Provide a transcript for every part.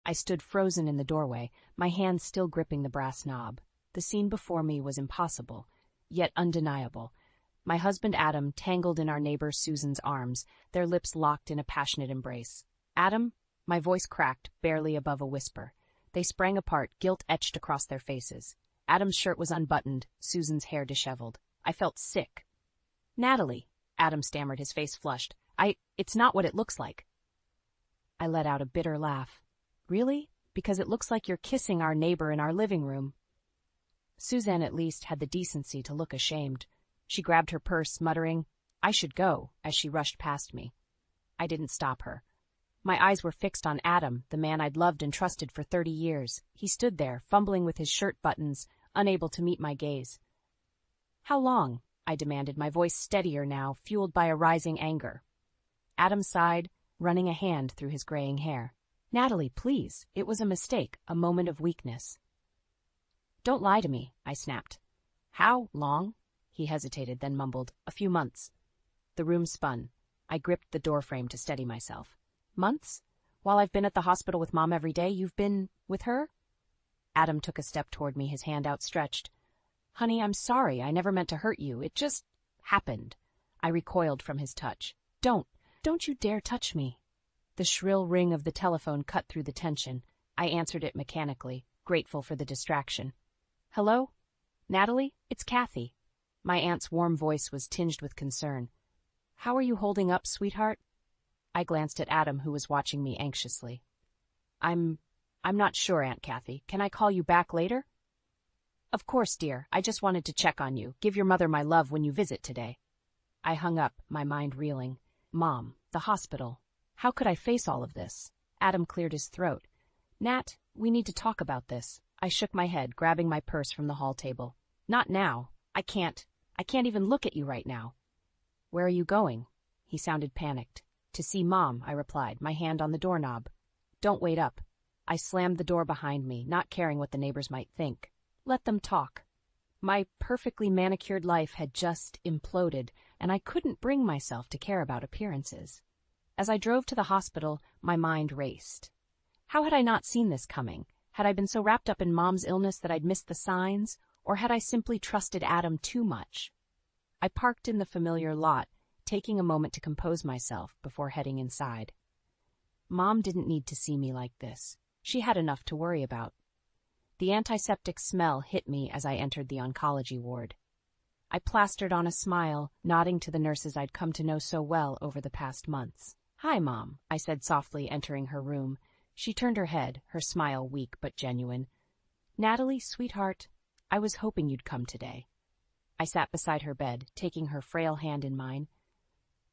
I stood frozen in the doorway, my hand still gripping the brass knob. The scene before me was impossible, yet undeniable. My husband Adam tangled in our neighbor Susan's arms, their lips locked in a passionate embrace. "Adam?" My voice cracked, barely above a whisper. They sprang apart, guilt etched across their faces. Adam's shirt was unbuttoned, Susan's hair disheveled. I felt sick. "Natalie," Adam stammered, his face flushed. It's not what it looks like." I let out a bitter laugh. "Really? Because it looks like you're kissing our neighbor in our living room." Suzanne at least had the decency to look ashamed. She grabbed her purse, muttering, "I should go," as she rushed past me. I didn't stop her. My eyes were fixed on Adam, the man I'd loved and trusted for 30 years. He stood there, fumbling with his shirt buttons, unable to meet my gaze. "How long?" I demanded, my voice steadier now, fueled by a rising anger. Adam sighed, running a hand through his graying hair. "Natalie, please. It was a mistake, a moment of weakness." "Don't lie to me," I snapped. "How long?" He hesitated, then mumbled, "A few months." The room spun. I gripped the doorframe to steady myself. "Months? While I've been at the hospital with Mom every day, you've been with her?" Adam took a step toward me, his hand outstretched. "Honey, I'm sorry. I never meant to hurt you. It just happened." I recoiled from his touch. Don't you dare touch me." The shrill ring of the telephone cut through the tension. I answered it mechanically, grateful for the distraction. "Hello? Natalie? It's Kathy." My aunt's warm voice was tinged with concern. "How are you holding up, sweetheart?" I glanced at Adam, who was watching me anxiously. I'm not sure, Aunt Kathy. Can I call you back later?" "Of course, dear. I just wanted to check on you. Give your mother my love when you visit today." I hung up, my mind reeling. Mom, the hospital. How could I face all of this? Adam cleared his throat. "Nat, we need to talk about this." I shook my head, grabbing my purse from the hall table. "Not now. I can't even look at you right now." "Where are you going?" He sounded panicked. "To see Mom," I replied, my hand on the doorknob. "Don't wait up." I slammed the door behind me, not caring what the neighbors might think. Let them talk. My perfectly manicured life had just imploded, and I couldn't bring myself to care about appearances. As I drove to the hospital, my mind raced. How had I not seen this coming? Had I been so wrapped up in Mom's illness that I'd missed the signs, or had I simply trusted Adam too much? I parked in the familiar lot, taking a moment to compose myself before heading inside. Mom didn't need to see me like this. She had enough to worry about. The antiseptic smell hit me as I entered the oncology ward. I plastered on a smile, nodding to the nurses I'd come to know so well over the past months. "Hi, Mom," I said softly, entering her room. She turned her head, her smile weak but genuine. "Natalie, sweetheart, I was hoping you'd come today." I sat beside her bed, taking her frail hand in mine.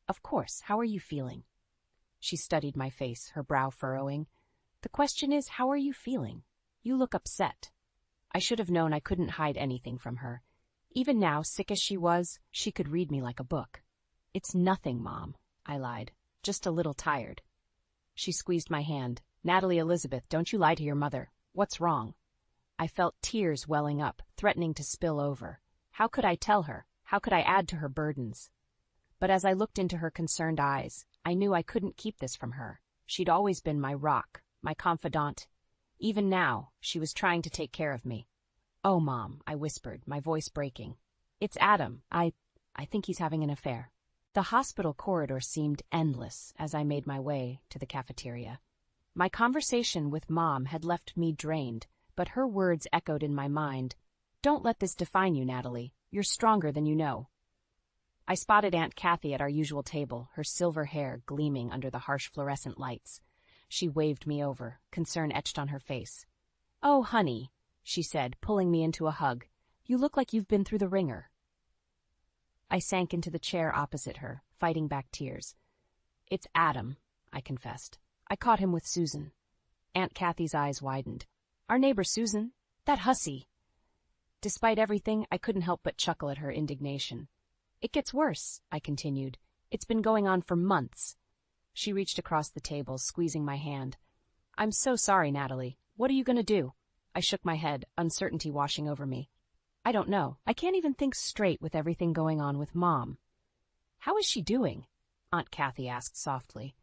"Of course, how are you feeling?" She studied my face, her brow furrowing. "The question is, how are you feeling? You look upset." I should have known I couldn't hide anything from her. Even now, sick as she was, she could read me like a book. "It's nothing, Mom," I lied. "Just a little tired." She squeezed my hand. "Natalie Elizabeth, don't you lie to your mother. What's wrong?" I felt tears welling up, threatening to spill over. How could I tell her? How could I add to her burdens? But as I looked into her concerned eyes, I knew I couldn't keep this from her. She'd always been my rock, my confidant. Even now, she was trying to take care of me. "Oh, Mom," I whispered, my voice breaking. "It's Adam. I think he's having an affair." The hospital corridor seemed endless as I made my way to the cafeteria. My conversation with Mom had left me drained, but her words echoed in my mind. "Don't let this define you, Natalie. You're stronger than you know." I spotted Aunt Kathy at our usual table, her silver hair gleaming under the harsh fluorescent lights. She waved me over, concern etched on her face. "Oh, honey," she said, pulling me into a hug. "You look like you've been through the ringer." I sank into the chair opposite her, fighting back tears. "It's Adam," I confessed. "I caught him with Susan." Aunt Kathy's eyes widened. "Our neighbor Susan? That hussy." Despite everything, I couldn't help but chuckle at her indignation. "It gets worse," I continued. "It's been going on for months." She reached across the table, squeezing my hand. "I'm so sorry, Natalie. What are you going to do?" I shook my head, uncertainty washing over me. "I don't know. I can't even think straight with everything going on with Mom." "How is she doing?" Aunt Kathy asked softly.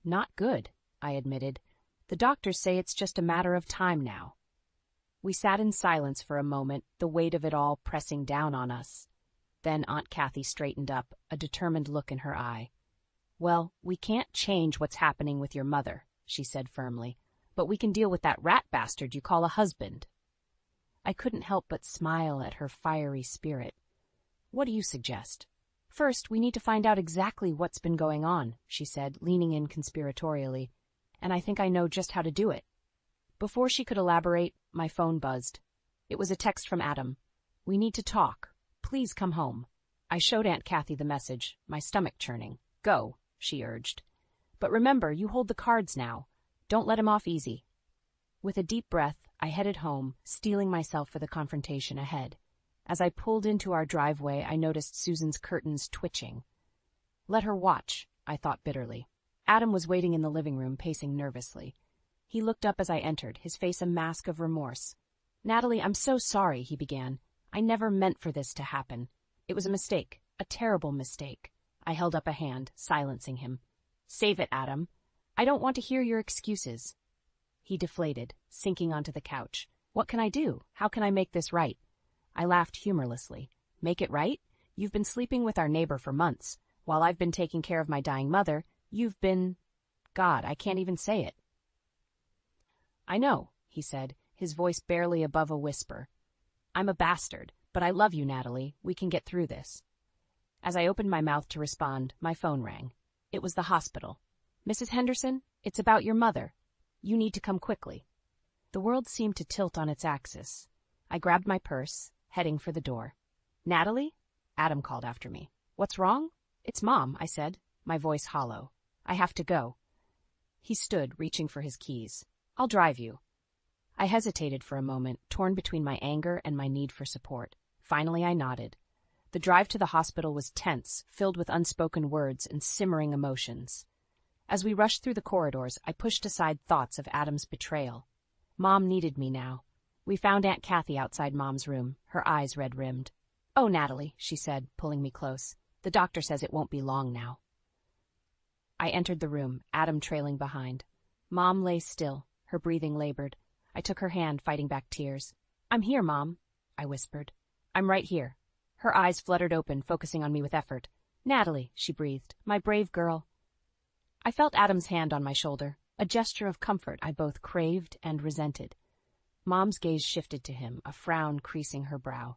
"Not good," I admitted. The doctors say it's just a matter of time now. We sat in silence for a moment, the weight of it all pressing down on us. Then Aunt Kathy straightened up, a determined look in her eye. "Well, we can't change what's happening with your mother," she said firmly, "but we can deal with that rat bastard you call a husband." I couldn't help but smile at her fiery spirit. "What do you suggest?" "First, we need to find out exactly what's been going on," she said, leaning in conspiratorially, "and I think I know just how to do it." Before she could elaborate, my phone buzzed. It was a text from Adam. "We need to talk. Please come home." I showed Aunt Kathy the message, my stomach churning. "Go," she urged. "But remember, you hold the cards now. Don't let him off easy." With a deep breath, I headed home, steeling myself for the confrontation ahead. As I pulled into our driveway, I noticed Susan's curtains twitching. Let her watch, I thought bitterly. Adam was waiting in the living room, pacing nervously. He looked up as I entered, his face a mask of remorse. "Natalie, I'm so sorry," he began. "I never meant for this to happen. It was a mistake, a terrible mistake." I held up a hand, silencing him. "Save it, Adam. I don't want to hear your excuses." He deflated, sinking onto the couch. "What can I do? How can I make this right?" I laughed humorlessly. "Make it right? You've been sleeping with our neighbor for months. While I've been taking care of my dying mother, you've been... God, I can't even say it." "I know," he said, his voice barely above a whisper. "I'm a bastard, but I love you, Natalie. We can get through this." As I opened my mouth to respond, my phone rang. It was the hospital. "Mrs. Henderson, it's about your mother. You need to come quickly." The world seemed to tilt on its axis. I grabbed my purse, heading for the door. "Natalie?" Adam called after me. "What's wrong?" "It's Mom," I said, my voice hollow. "I have to go." He stood, reaching for his keys. "I'll drive you." I hesitated for a moment, torn between my anger and my need for support. Finally, I nodded. The drive to the hospital was tense, filled with unspoken words and simmering emotions. As we rushed through the corridors, I pushed aside thoughts of Adam's betrayal. Mom needed me now. We found Aunt Kathy outside Mom's room, her eyes red-rimmed. "Oh, Natalie," she said, pulling me close. "The doctor says it won't be long now." I entered the room, Adam trailing behind. Mom lay still, her breathing labored. I took her hand, fighting back tears. "I'm here, Mom," I whispered. "I'm right here." Her eyes fluttered open, focusing on me with effort. "Natalie," she breathed, "my brave girl." I felt Adam's hand on my shoulder, a gesture of comfort I both craved and resented. Mom's gaze shifted to him, a frown creasing her brow.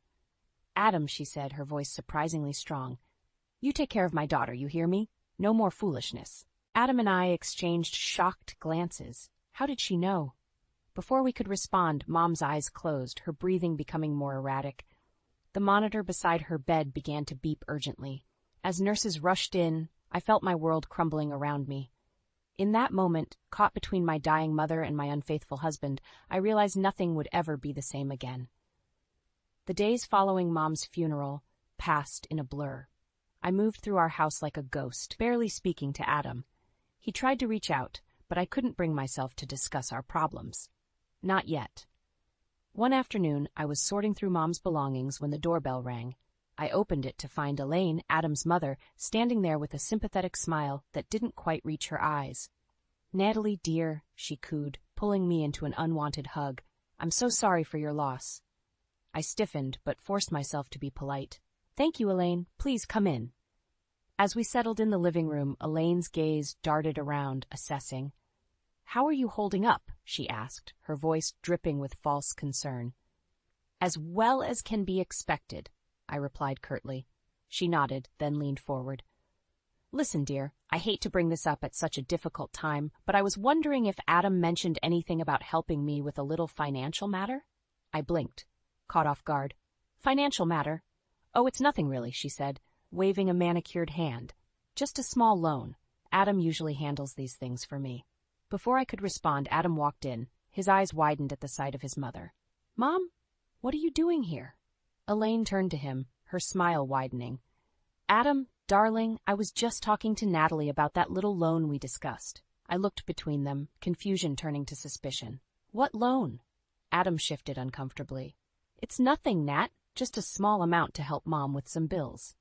"Adam," she said, her voice surprisingly strong, "you take care of my daughter, you hear me? No more foolishness." Adam and I exchanged shocked glances. How did she know? Before we could respond, Mom's eyes closed, her breathing becoming more erratic. The monitor beside her bed began to beep urgently. As nurses rushed in, I felt my world crumbling around me. In that moment, caught between my dying mother and my unfaithful husband, I realized nothing would ever be the same again. The days following Mom's funeral passed in a blur. I moved through our house like a ghost, barely speaking to Adam. He tried to reach out, but I couldn't bring myself to discuss our problems. Not yet. One afternoon, I was sorting through Mom's belongings when the doorbell rang. I opened it to find Elaine, Adam's mother, standing there with a sympathetic smile that didn't quite reach her eyes. "Natalie, dear," she cooed, pulling me into an unwanted hug. "I'm so sorry for your loss." I stiffened, but forced myself to be polite. "Thank you, Elaine. Please come in." As we settled in the living room, Elaine's gaze darted around, assessing. "How are you holding up?" she asked, her voice dripping with false concern. "As well as can be expected," I replied curtly. She nodded, then leaned forward. "Listen, dear, I hate to bring this up at such a difficult time, but I was wondering if Adam mentioned anything about helping me with a little financial matter?" I blinked, caught off guard. "Financial matter? Oh, it's nothing really," she said, waving a manicured hand. "Just a small loan. Adam usually handles these things for me." Before I could respond, Adam walked in. His eyes widened at the sight of his mother. "Mom, what are you doing here?" Elaine turned to him, her smile widening. "Adam, darling, I was just talking to Natalie about that little loan we discussed." I looked between them, confusion turning to suspicion. "What loan?" Adam shifted uncomfortably. "It's nothing, Nat, just a small amount to help Mom with some bills."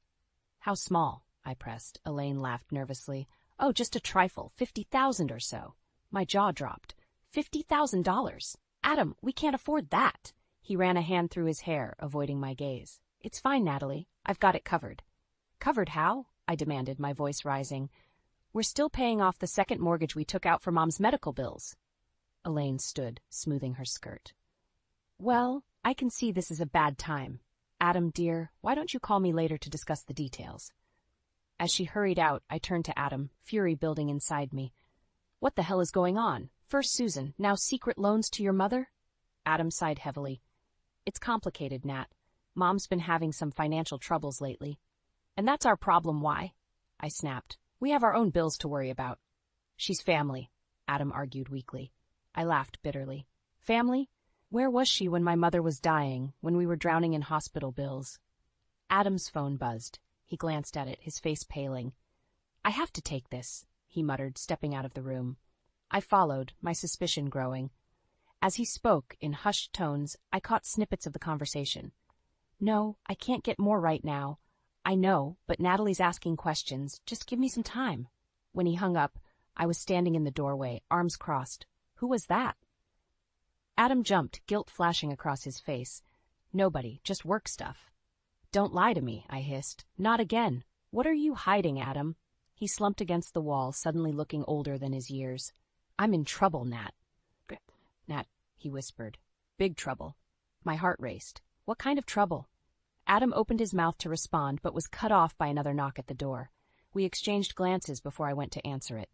"How small?" I pressed. Elaine laughed nervously. "Oh, just a trifle, 50,000 or so." My jaw dropped. $50,000. Adam, we can't afford that. He ran a hand through his hair, avoiding my gaze. It's fine, Natalie. I've got it covered. Covered how? I demanded, my voice rising. We're still paying off the second mortgage we took out for Mom's medical bills. Elaine stood, smoothing her skirt. Well, I can see this is a bad time. Adam, dear, why don't you call me later to discuss the details? As she hurried out, I turned to Adam, fury building inside me. What the hell is going on? First Susan, now secret loans to your mother? Adam sighed heavily. It's complicated, Nat. Mom's been having some financial troubles lately. And that's our problem, why? I snapped. We have our own bills to worry about. She's family, Adam argued weakly. I laughed bitterly. Family? Where was she when my mother was dying, when we were drowning in hospital bills? Adam's phone buzzed. He glanced at it, his face paling. I have to take this, he muttered, stepping out of the room. I followed, my suspicion growing. As he spoke, in hushed tones, I caught snippets of the conversation. No, I can't get more right now. I know, but Natalie's asking questions. Just give me some time. When he hung up, I was standing in the doorway, arms crossed. Who was that? Adam jumped, guilt flashing across his face. Nobody, just work stuff. Don't lie to me, I hissed. Not again. What are you hiding, Adam? He slumped against the wall, suddenly looking older than his years. I'm in trouble, Nat. Nat, he whispered. Big trouble. My heart raced. What kind of trouble? Adam opened his mouth to respond, but was cut off by another knock at the door. We exchanged glances before I went to answer it.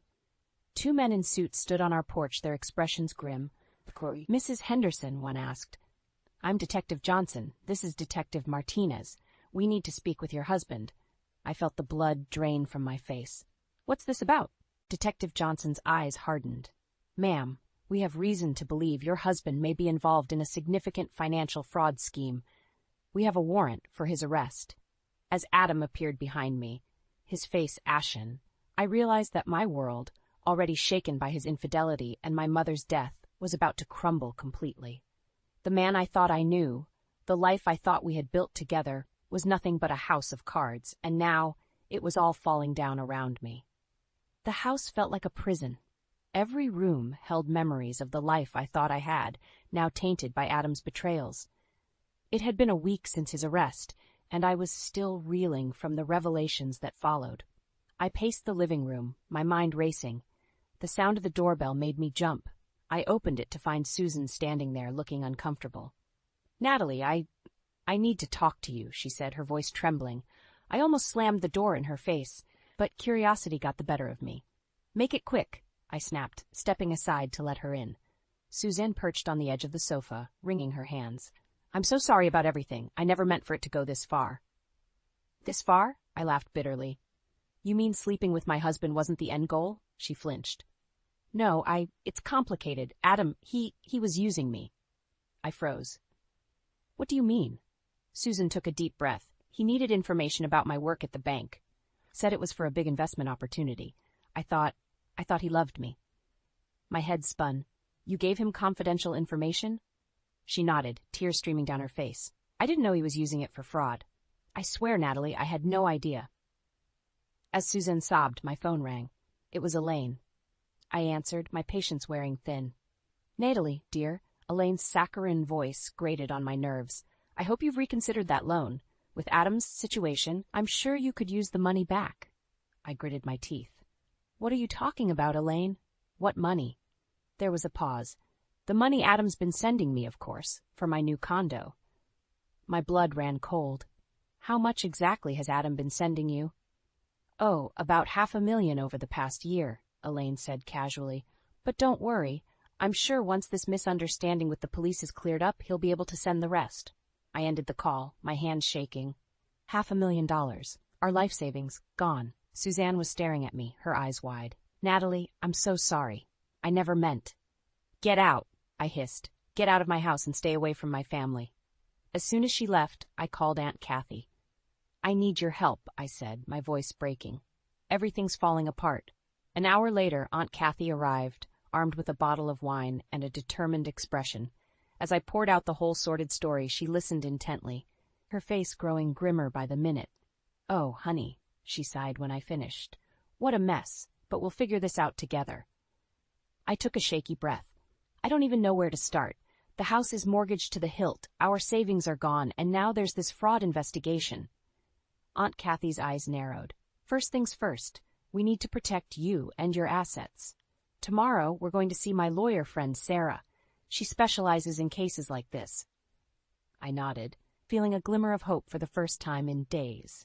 Two men in suits stood on our porch, their expressions grim. Mrs. Henderson, one asked. I'm Detective Johnson. This is Detective Martinez. We need to speak with your husband. I felt the blood drain from my face. What's this about? Detective Johnson's eyes hardened. Ma'am, we have reason to believe your husband may be involved in a significant financial fraud scheme. We have a warrant for his arrest. As Adam appeared behind me, his face ashen, I realized that my world, already shaken by his infidelity and my mother's death, was about to crumble completely. The man I thought I knew, the life I thought we had built together, was nothing but a house of cards, and now it was all falling down around me. The house felt like a prison. Every room held memories of the life I thought I had, now tainted by Adam's betrayals. It had been a week since his arrest, and I was still reeling from the revelations that followed. I paced the living room, my mind racing. The sound of the doorbell made me jump. I opened it to find Susan standing there, looking uncomfortable. Natalie, I need to talk to you, she said, her voice trembling. I almost slammed the door in her face, but curiosity got the better of me. Make it quick, I snapped, stepping aside to let her in. Suzanne perched on the edge of the sofa, wringing her hands. I'm so sorry about everything. I never meant for it to go this far. This far? I laughed bitterly. You mean sleeping with my husband wasn't the end goal? She flinched. No, it's complicated. Adam, he was using me. I froze. What do you mean? Susan took a deep breath. He needed information about my work at the bank. Said it was for a big investment opportunity. I thought he loved me. My head spun. You gave him confidential information? She nodded, tears streaming down her face. I didn't know he was using it for fraud. I swear, Natalie, I had no idea. As Susan sobbed, my phone rang. It was Elaine. I answered, my patience wearing thin. Natalie, dear, Elaine's saccharine voice grated on my nerves. I hope you've reconsidered that loan. With Adam's situation, I'm sure you could use the money back. I gritted my teeth. What are you talking about, Elaine? What money? There was a pause. The money Adam's been sending me, of course, for my new condo. My blood ran cold. How much exactly has Adam been sending you? Oh, about $500,000 over the past year, Elaine said casually. But don't worry. I'm sure once this misunderstanding with the police is cleared up, he'll be able to send the rest. I ended the call, my hands shaking. $500,000. Our life savings, gone. Suzanne was staring at me, her eyes wide. Natalie, I'm so sorry. I never meant. Get out, I hissed. Get out of my house and stay away from my family. As soon as she left, I called Aunt Kathy. I need your help, I said, my voice breaking. Everything's falling apart. An hour later, Aunt Kathy arrived, armed with a bottle of wine and a determined expression. As I poured out the whole sordid story, she listened intently, her face growing grimmer by the minute. Oh, honey, she sighed when I finished. What a mess, but we'll figure this out together. I took a shaky breath. I don't even know where to start. The house is mortgaged to the hilt, our savings are gone, and now there's this fraud investigation. Aunt Kathy's eyes narrowed. First things first, we need to protect you and your assets. Tomorrow, we're going to see my lawyer friend, Sarah. She specializes in cases like this. I nodded, feeling a glimmer of hope for the first time in days.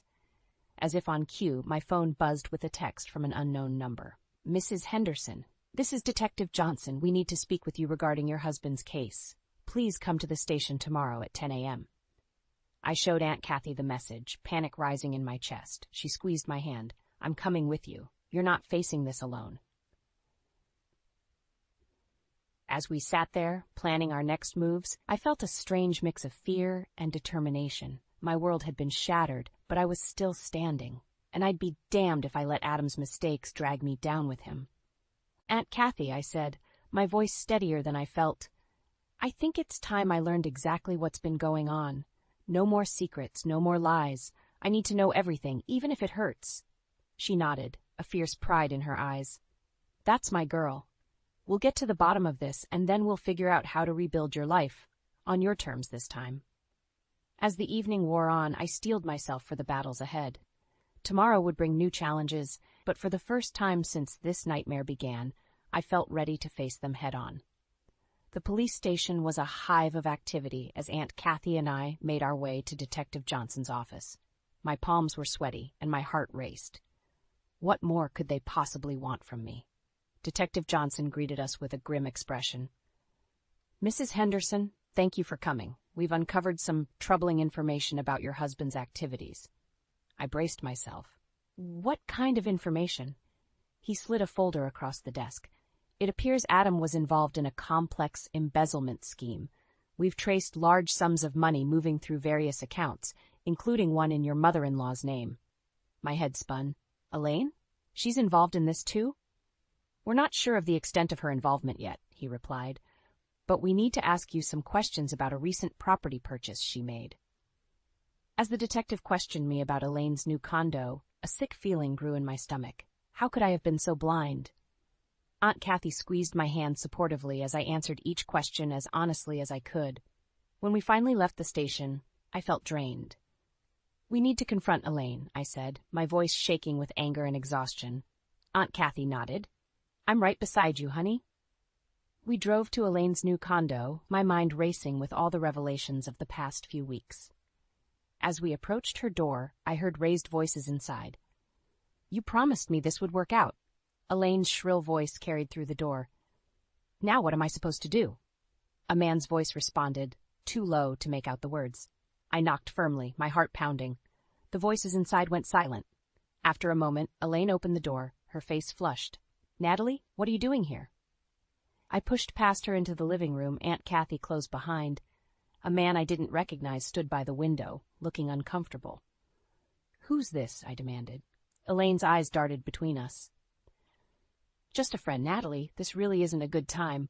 As if on cue, my phone buzzed with a text from an unknown number. Mrs. Henderson, this is Detective Johnson. We need to speak with you regarding your husband's case. Please come to the station tomorrow at 10 a.m. I showed Aunt Kathy the message, panic rising in my chest. She squeezed my hand. I'm coming with you. You're not facing this alone. As we sat there, planning our next moves, I felt a strange mix of fear and determination. My world had been shattered, but I was still standing, and I'd be damned if I let Adam's mistakes drag me down with him. Aunt Kathy, I said, my voice steadier than I felt, I think it's time I learned exactly what's been going on. No more secrets, no more lies. I need to know everything, even if it hurts. She nodded, a fierce pride in her eyes. That's my girl. We'll get to the bottom of this, and then we'll figure out how to rebuild your life, on your terms this time. As the evening wore on, I steeled myself for the battles ahead. Tomorrow would bring new challenges, but for the first time since this nightmare began, I felt ready to face them head-on. The police station was a hive of activity as Aunt Kathy and I made our way to Detective Johnson's office. My palms were sweaty, and my heart raced. What more could they possibly want from me? Detective Johnson greeted us with a grim expression. Mrs. Henderson, thank you for coming. We've uncovered some troubling information about your husband's activities. I braced myself. What kind of information? He slid a folder across the desk. It appears Adam was involved in a complex embezzlement scheme. We've traced large sums of money moving through various accounts, including one in your mother-in-law's name. My head spun. Elaine? She's involved in this too? We're not sure of the extent of her involvement yet, he replied, but we need to ask you some questions about a recent property purchase she made. As the detective questioned me about Elaine's new condo, a sick feeling grew in my stomach. How could I have been so blind? Aunt Kathy squeezed my hand supportively as I answered each question as honestly as I could. When we finally left the station, I felt drained. We need to confront Elaine, I said, my voice shaking with anger and exhaustion. Aunt Kathy nodded. I'm right beside you, honey. We drove to Elaine's new condo, my mind racing with all the revelations of the past few weeks. As we approached her door, I heard raised voices inside. You promised me this would work out. Elaine's shrill voice carried through the door. Now what am I supposed to do? A man's voice responded, too low to make out the words. I knocked firmly, my heart pounding. The voices inside went silent. After a moment, Elaine opened the door, her face flushed. Natalie, what are you doing here? I pushed past her into the living room Aunt Kathy closed behind. A man I didn't recognize stood by the window, looking uncomfortable. Who's this? I demanded. Elaine's eyes darted between us. Just a friend, Natalie. This really isn't a good time.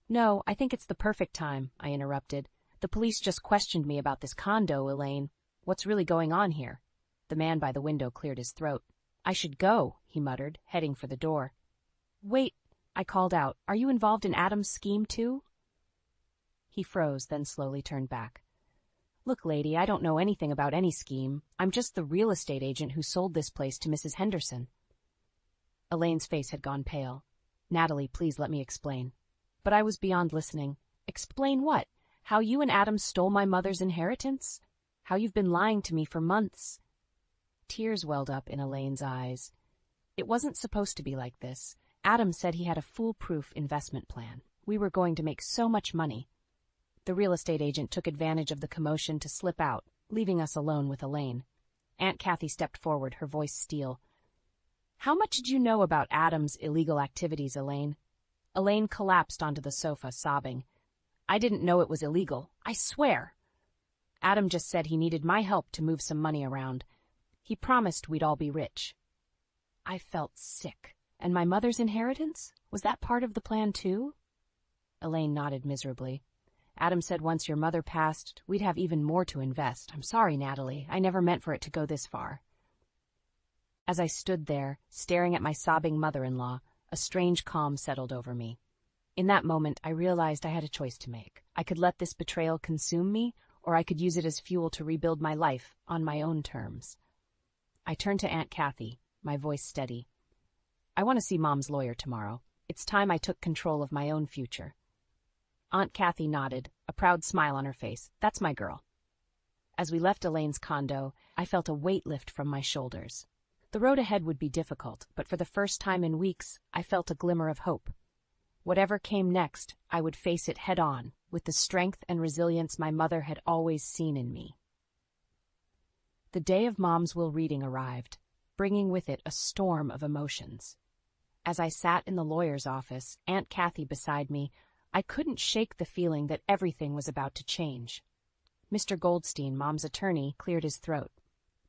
No, I think it's the perfect time, I interrupted. The police just questioned me about this condo, Elaine. What's really going on here? The man by the window cleared his throat. I should go, he muttered, heading for the door. Wait, I called out. Are you involved in Adam's scheme too? He froze, then slowly turned back. Look, lady, I don't know anything about any scheme. I'm just the real estate agent who sold this place to Mrs. Henderson. Elaine's face had gone pale. Natalie, please let me explain. But I was beyond listening. Explain what? How you and Adam stole my mother's inheritance? How you've been lying to me for months? Tears welled up in Elaine's eyes. It wasn't supposed to be like this. Adam said he had a foolproof investment plan. We were going to make so much money. The real estate agent took advantage of the commotion to slip out, leaving us alone with Elaine. Aunt Kathy stepped forward, her voice steel. How much did you know about Adam's illegal activities, Elaine? Elaine collapsed onto the sofa, sobbing. I didn't know it was illegal. I swear. Adam just said he needed my help to move some money around. He promised we'd all be rich. I felt sick. And my mother's inheritance? Was that part of the plan too? Elaine nodded miserably. Adam said once your mother passed, we'd have even more to invest. I'm sorry, Natalie. I never meant for it to go this far. As I stood there, staring at my sobbing mother-in-law, a strange calm settled over me. In that moment, I realized I had a choice to make. I could let this betrayal consume me, or I could use it as fuel to rebuild my life on my own terms. I turned to Aunt Kathy, my voice steady. I want to see Mom's lawyer tomorrow. It's time I took control of my own future. Aunt Kathy nodded, a proud smile on her face. That's my girl. As we left Elaine's condo, I felt a weight lift from my shoulders. The road ahead would be difficult, but for the first time in weeks, I felt a glimmer of hope. Whatever came next, I would face it head-on, with the strength and resilience my mother had always seen in me. The day of Mom's will reading arrived, bringing with it a storm of emotions. As I sat in the lawyer's office, Aunt Kathy beside me, I couldn't shake the feeling that everything was about to change. Mr. Goldstein, Mom's attorney, cleared his throat.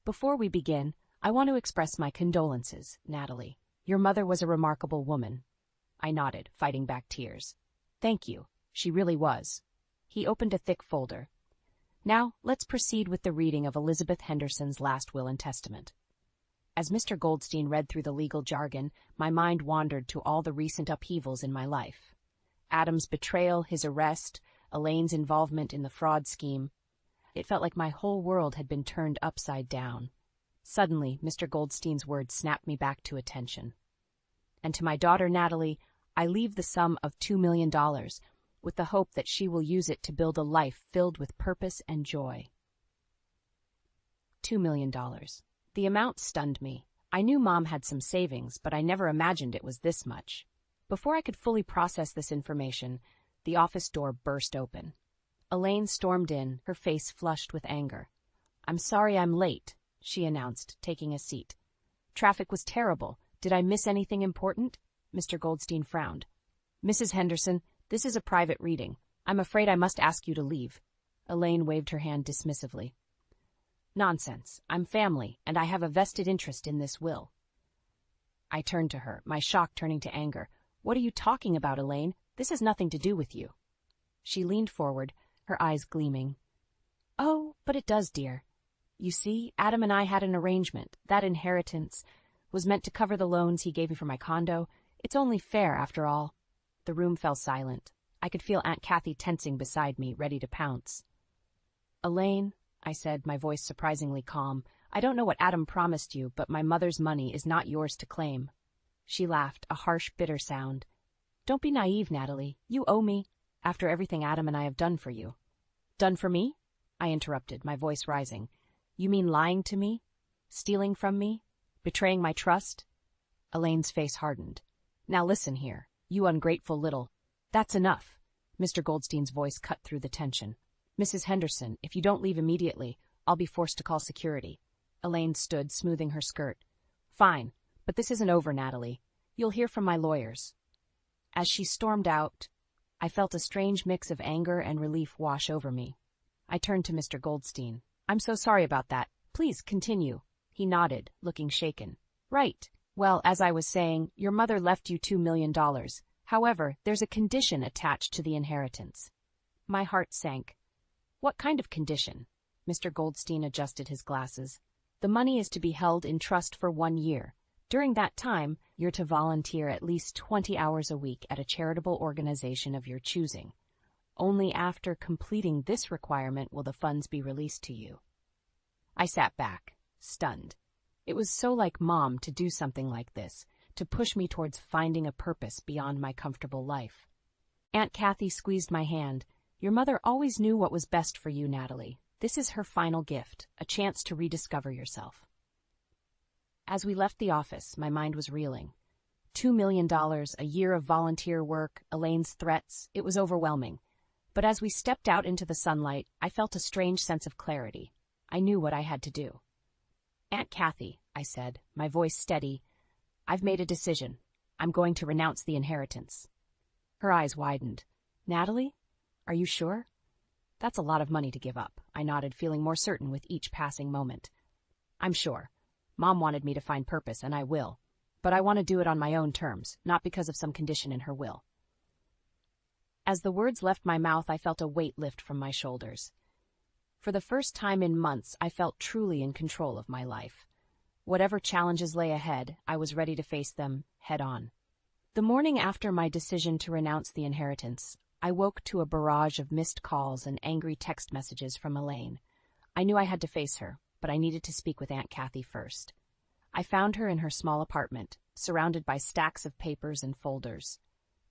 Before we begin, I want to express my condolences, Natalie. Your mother was a remarkable woman. I nodded, fighting back tears. Thank you. She really was. He opened a thick folder. Now, let's proceed with the reading of Elizabeth Henderson's last will and testament. As Mr. Goldstein read through the legal jargon, my mind wandered to all the recent upheavals in my life. Adam's betrayal, his arrest, Elaine's involvement in the fraud scheme. It felt like my whole world had been turned upside down. Suddenly, Mr. Goldstein's words snapped me back to attention. And to my daughter, Natalie, I leave the sum of $2 million, with the hope that she will use it to build a life filled with purpose and joy. $2 million. The amount stunned me. I knew Mom had some savings, but I never imagined it was this much. Before I could fully process this information, the office door burst open. Elaine stormed in, her face flushed with anger. I'm sorry I'm late, she announced, taking a seat. Traffic was terrible. Did I miss anything important? Mr. Goldstein frowned. Mrs. Henderson, this is a private reading. I'm afraid I must ask you to leave. Elaine waved her hand dismissively. Nonsense. I'm family, and I have a vested interest in this will. I turned to her, my shock turning to anger. What are you talking about, Elaine? This has nothing to do with you. She leaned forward, her eyes gleaming. Oh, but it does, dear. You see, Adam and I had an arrangement. That inheritance was meant to cover the loans he gave me for my condo. It's only fair, after all. The room fell silent. I could feel Aunt Kathy tensing beside me, ready to pounce. Elaine, I said, my voice surprisingly calm, I don't know what Adam promised you, but my mother's money is not yours to claim. She laughed, a harsh, bitter sound. Don't be naive, Natalie. You owe me, after everything Adam and I have done for you. Done for me? I interrupted, my voice rising. You mean lying to me? Stealing from me? Betraying my trust? Elaine's face hardened. Now listen here, you ungrateful little... That's enough. Mr. Goldstein's voice cut through the tension. Mrs. Henderson, if you don't leave immediately, I'll be forced to call security. Elaine stood, smoothing her skirt. Fine, but this isn't over, Natalie. You'll hear from my lawyers. As she stormed out, I felt a strange mix of anger and relief wash over me. I turned to Mr. Goldstein. I'm so sorry about that. Please continue. He nodded, looking shaken. Right. Well, as I was saying, your mother left you $2 million. However, there's a condition attached to the inheritance. My heart sank. What kind of condition? Mr. Goldstein adjusted his glasses. The money is to be held in trust for 1 year. During that time, you're to volunteer at least 20 hours a week at a charitable organization of your choosing. Only after completing this requirement will the funds be released to you. I sat back, stunned. It was so like Mom to do something like this, to push me towards finding a purpose beyond my comfortable life. Aunt Kathy squeezed my hand. Your mother always knew what was best for you, Natalie. This is her final gift, a chance to rediscover yourself. As we left the office, my mind was reeling. $2 million, a year of volunteer work, Elaine's threats, it was overwhelming. But as we stepped out into the sunlight, I felt a strange sense of clarity. I knew what I had to do. Aunt Kathy, I said, my voice steady, I've made a decision. I'm going to renounce the inheritance. Her eyes widened. Natalie? Are you sure? That's a lot of money to give up, I nodded, feeling more certain with each passing moment. I'm sure. Mom wanted me to find purpose, and I will. But I want to do it on my own terms, not because of some condition in her will. As the words left my mouth, I felt a weight lift from my shoulders. For the first time in months, I felt truly in control of my life. Whatever challenges lay ahead, I was ready to face them head on. The morning after my decision to renounce the inheritance, I woke to a barrage of missed calls and angry text messages from Elaine. I knew I had to face her, but I needed to speak with Aunt Kathy first. I found her in her small apartment, surrounded by stacks of papers and folders.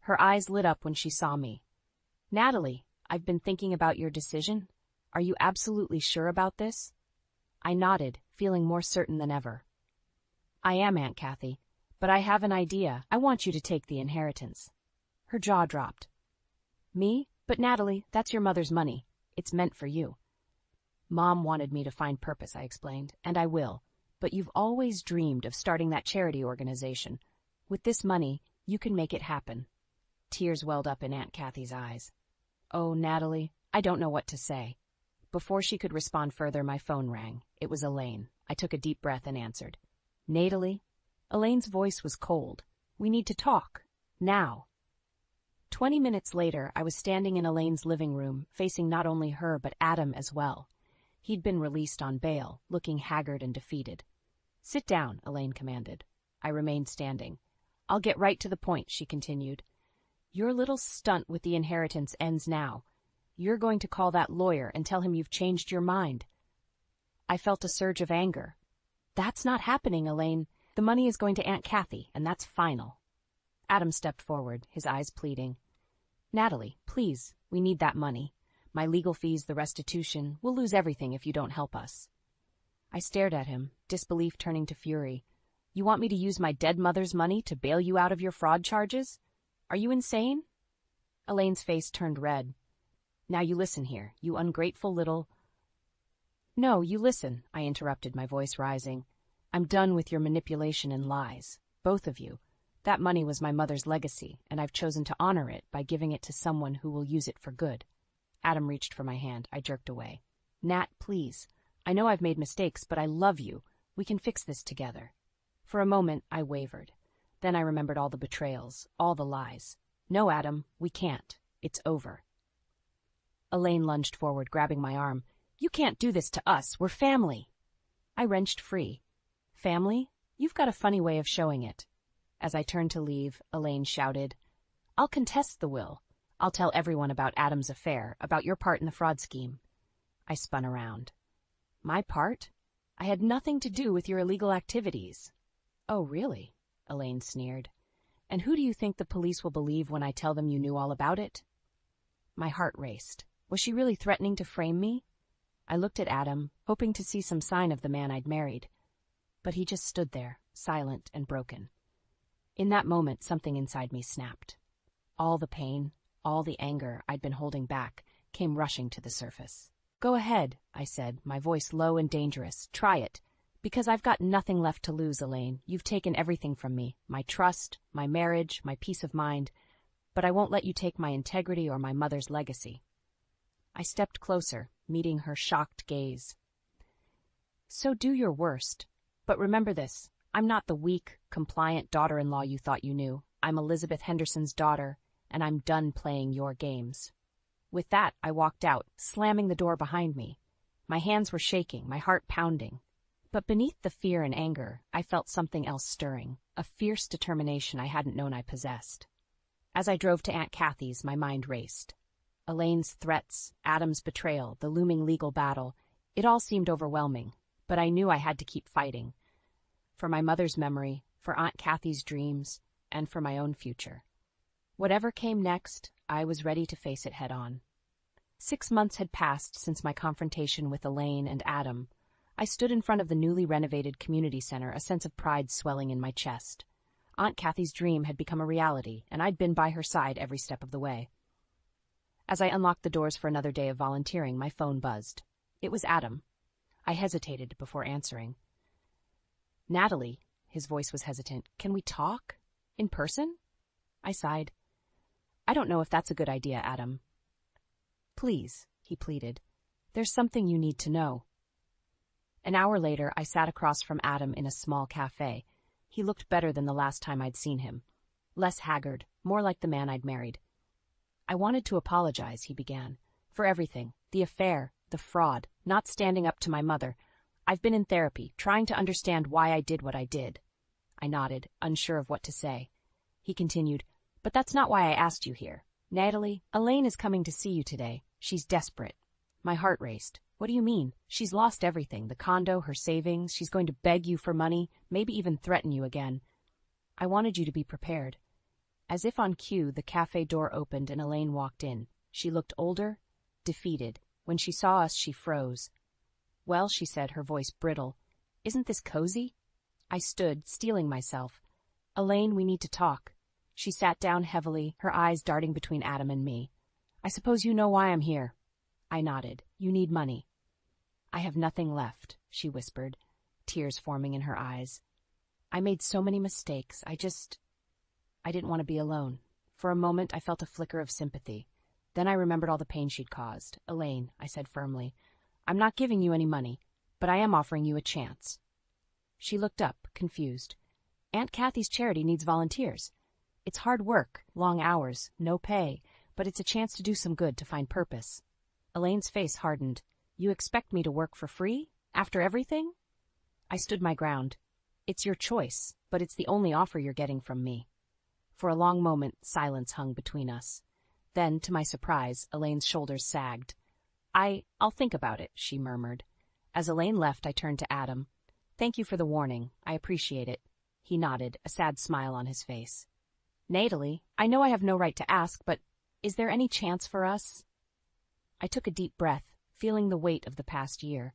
Her eyes lit up when she saw me. "Natalie, I've been thinking about your decision. Are you absolutely sure about this?" I nodded, feeling more certain than ever. "I am, Aunt Kathy, but I have an idea. I want you to take the inheritance." Her jaw dropped. "Me? But Natalie, that's your mother's money. It's meant for you." "Mom wanted me to find purpose," I explained, "and I will. But you've always dreamed of starting that charity organization. With this money, you can make it happen." Tears welled up in Aunt Kathy's eyes. "Oh, Natalie, I don't know what to say." Before she could respond further, my phone rang. It was Elaine. I took a deep breath and answered. "Natalie?" Elaine's voice was cold. "We need to talk. Now." 20 minutes later, I was standing in Elaine's living room, facing not only her but Adam as well. He'd been released on bail, looking haggard and defeated. "Sit down," Elaine commanded. I remained standing. "I'll get right to the point," she continued. "Your little stunt with the inheritance ends now. You're going to call that lawyer and tell him you've changed your mind." I felt a surge of anger. "That's not happening, Elaine. The money is going to Aunt Kathy, and that's final." Adam stepped forward, his eyes pleading. "Natalie, please, we need that money. My legal fees, the restitution, we'll lose everything if you don't help us." I stared at him, disbelief turning to fury. "You want me to use my dead mother's money to bail you out of your fraud charges? Are you insane?" Elaine's face turned red. "Now you listen here, you ungrateful little—" "No, you listen," I interrupted, my voice rising. "I'm done with your manipulation and lies, both of you. That money was my mother's legacy, and I've chosen to honor it by giving it to someone who will use it for good." Adam reached for my hand. I jerked away. "Nat, please. I know I've made mistakes, but I love you. We can fix this together." For a moment, I wavered. Then I remembered all the betrayals, all the lies. "No, Adam, we can't. It's over." Elaine lunged forward, grabbing my arm. "You can't do this to us. We're family." I wrenched free. "Family? You've got a funny way of showing it." As I turned to leave, Elaine shouted, "I'll contest the will. I'll tell everyone about Adam's affair, about your part in the fraud scheme." I spun around. "My part? I had nothing to do with your illegal activities." "Oh, really?" Elaine sneered. "And who do you think the police will believe when I tell them you knew all about it?" My heart raced. Was she really threatening to frame me? I looked at Adam, hoping to see some sign of the man I'd married. But he just stood there, silent and broken. In that moment, something inside me snapped. All the pain, all the anger I'd been holding back, came rushing to the surface. "Go ahead," I said, my voice low and dangerous. "Try it. Because I've got nothing left to lose, Elaine. You've taken everything from me, my trust, my marriage, my peace of mind. But I won't let you take my integrity or my mother's legacy." I stepped closer, meeting her shocked gaze. "So do your worst. But remember this, I'm not the weak, compliant daughter-in-law you thought you knew. I'm Elizabeth Henderson's daughter, and I'm done playing your games." With that, I walked out, slamming the door behind me. My hands were shaking, my heart pounding. But beneath the fear and anger, I felt something else stirring, a fierce determination I hadn't known I possessed. As I drove to Aunt Kathy's, my mind raced. Elaine's threats, Adam's betrayal, the looming legal battle, it all seemed overwhelming, but I knew I had to keep fighting. For my mother's memory, for Aunt Kathy's dreams, and for my own future. Whatever came next, I was ready to face it head-on. 6 months had passed since my confrontation with Elaine and Adam. I stood in front of the newly renovated community center, a sense of pride swelling in my chest. Aunt Kathy's dream had become a reality, and I'd been by her side every step of the way. As I unlocked the doors for another day of volunteering, my phone buzzed. It was Adam. I hesitated before answering. "Natalie," his voice was hesitant, "can we talk? In person?" I sighed. "I don't know if that's a good idea, Adam." "Please," he pleaded. "There's something you need to know." An hour later, I sat across from Adam in a small cafe. He looked better than the last time I'd seen him. Less haggard, more like the man I'd married. "I wanted to apologize," he began, "for everything, the affair, the fraud, not standing up to my mother. I've been in therapy, trying to understand why I did what I did." I nodded, unsure of what to say. He continued, "But that's not why I asked you here. Natalie, Elaine is coming to see you today. She's desperate." My heart raced. "What do you mean? She's lost everything, the condo, her savings. She's going to beg you for money, maybe even threaten you again." "I wanted you to be prepared." As if on cue, the cafe door opened and Elaine walked in. She looked older, defeated. When she saw us, she froze. "Well," she said, her voice brittle, "isn't this cozy?" I stood, steeling myself. "Elaine, we need to talk." She sat down heavily, her eyes darting between Adam and me. "I suppose you know why I'm here." I nodded. "You need money." "I have nothing left," she whispered, tears forming in her eyes. "I made so many mistakes. I didn't want to be alone." For a moment, I felt a flicker of sympathy. Then I remembered all the pain she'd caused. "Elaine," I said firmly, "I'm not giving you any money, but I am offering you a chance." She looked up, confused. "Aunt Kathy's charity needs volunteers. It's hard work, long hours, no pay, but it's a chance to do some good, to find purpose." Elaine's face hardened. "You expect me to work for free? After everything?" I stood my ground. "It's your choice, but it's the only offer you're getting from me." For a long moment, silence hung between us. Then, to my surprise, Elaine's shoulders sagged. I'll think about it," she murmured. As Elaine left, I turned to Adam. "Thank you for the warning. I appreciate it." He nodded, a sad smile on his face. "Natalie, I know I have no right to ask, but is there any chance for us?" I took a deep breath, feeling the weight of the past year.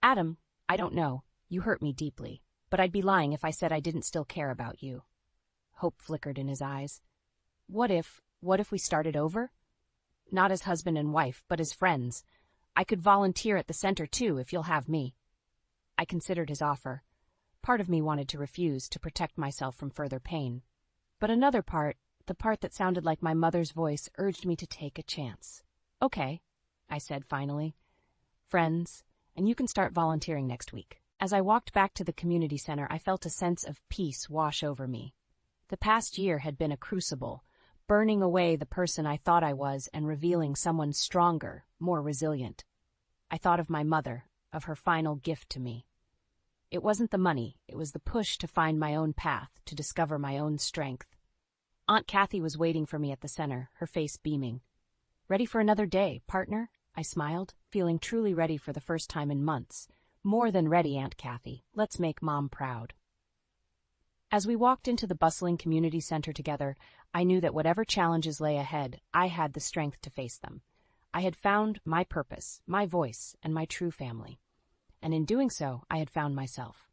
"Adam, I don't know. You hurt me deeply, but I'd be lying if I said I didn't still care about you." Hope flickered in his eyes. What if we started over? Not as husband and wife, but as friends. I could volunteer at the center too, if you'll have me." I considered his offer. Part of me wanted to refuse, to protect myself from further pain. But another part, the part that sounded like my mother's voice, urged me to take a chance. "Okay," I said finally. "Friends, and you can start volunteering next week." As I walked back to the community center, I felt a sense of peace wash over me. The past year had been a crucible, burning away the person I thought I was and revealing someone stronger, more resilient. I thought of my mother, of her final gift to me. It wasn't the money, it was the push to find my own path, to discover my own strength. Aunt Kathy was waiting for me at the center, her face beaming. "Ready for another day, partner?" I smiled, feeling truly ready for the first time in months. "More than ready, Aunt Kathy. Let's make Mom proud." As we walked into the bustling community center together, I knew that whatever challenges lay ahead, I had the strength to face them. I had found my purpose, my voice, and my true family. And in doing so, I had found myself.